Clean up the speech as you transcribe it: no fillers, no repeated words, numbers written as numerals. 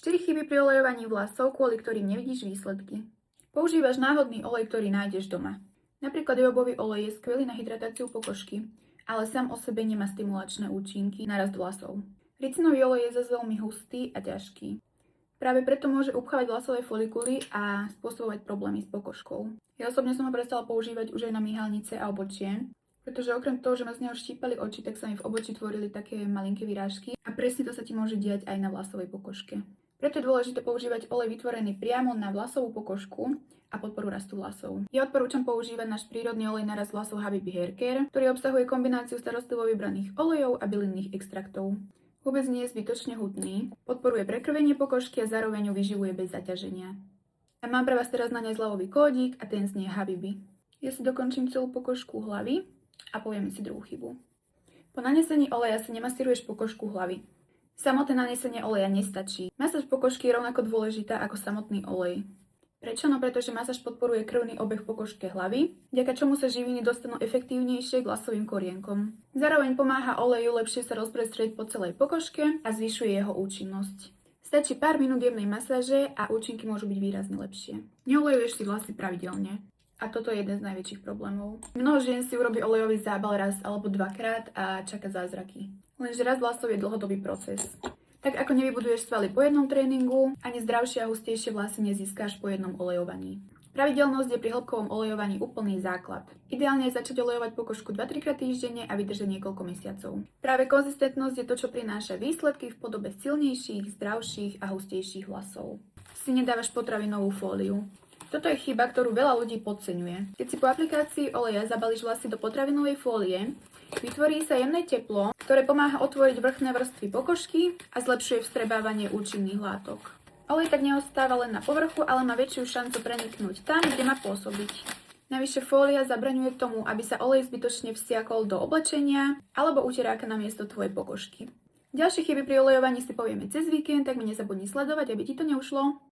4 chyby pri olejovaní vlasov, kvôli ktorým nevidíš výsledky. Používaš náhodný olej, ktorý nájdeš doma. Napríklad jojobový olej je skvelý na hydratáciu pokožky, ale sám o sebe nemá stimulačné účinky na rast vlasov. Ricinový olej je zase veľmi hustý a ťažký. Práve preto môže upchávať vlasové folikuly a spôsobovať problémy s pokožkou. Ja osobne som ho prestala používať už aj na myhalnice a obočie, pretože okrem toho, že ma z neho štípali oči, tak sa mi v obočí tvorili také malinké vyrážky a presne to sa ti môže diať aj na vlasovej pokožke. Preto je dôležité používať olej vytvorený priamo na vlasovú pokožku a podporu rastu vlasov. Ja odporúčam používať náš prírodný olej na rast vlasov Habibi Hair Care, ktorý obsahuje kombináciu starostlivo vybraných olejov a bylinných extraktov. Vôbec nie je zbytočne hutný, podporuje prekrvenie pokožky a zároveň ju vyživuje bez zaťaženia. A mám pre vás teraz na ne zľavový kódik a ten znie Habibi. Ja si dokončím celú pokožku hlavy a povieme si druhú chybu. Po nanesení oleja si nemasíruješ pokožku hlavy. Samotné nanesenie oleja nestačí. Masáž pokožky je rovnako dôležitá ako samotný olej. Prečo? No pretože masáž podporuje krvný obeh pokožke hlavy, vďaka čomu sa živiny dostanú efektívnejšie k vlasovým korienkom. Zároveň pomáha oleju lepšie sa rozprestrieť po celej pokožke a zvyšuje jeho účinnosť. Stačí pár minút jemnej masáže a účinky môžu byť výrazne lepšie. Neolejuješ si vlasy pravidelne. A toto je jeden z najväčších problémov. Mnoho žien si urobí olejový zábal raz alebo dvakrát a čaká zázraky. Lenže rast vlasov je dlhodobý proces. Tak ako nevybuduješ svaly po jednom tréningu, ani zdravšie a hustejšie vlasy nezískáš po jednom olejovaní. Pravidelnosť je pri hĺbkovom olejovaní úplný základ. Ideálne je začať olejovať pokožku 2-3 krát týždenne a vydržať niekoľko mesiacov. Práve konzistentnosť je to, čo prináša výsledky v podobe silnejších, zdravších a hustejších vlasov. Si nedávaš potravinovú fóliu. Toto je chyba, ktorú veľa ľudí podceňuje. Keď si po aplikácii oleja zabališ vlasy do potravinovej fólie, vytvorí sa jemné teplo, ktoré pomáha otvoriť vrchné vrstvy pokožky a zlepšuje vstrebávanie účinných látok. Olej tak neostáva len na povrchu, ale má väčšiu šancu preniknúť tam, kde má pôsobiť. Navyše fólia zabraňuje tomu, aby sa olej zbytočne vsiakol do oblečenia alebo uteráka na miesto tvojej pokožky. Ďalšie chyby pri olejovaní si povieme cez víkend, tak mi nezabudni sledovať, aby ti to neušlo.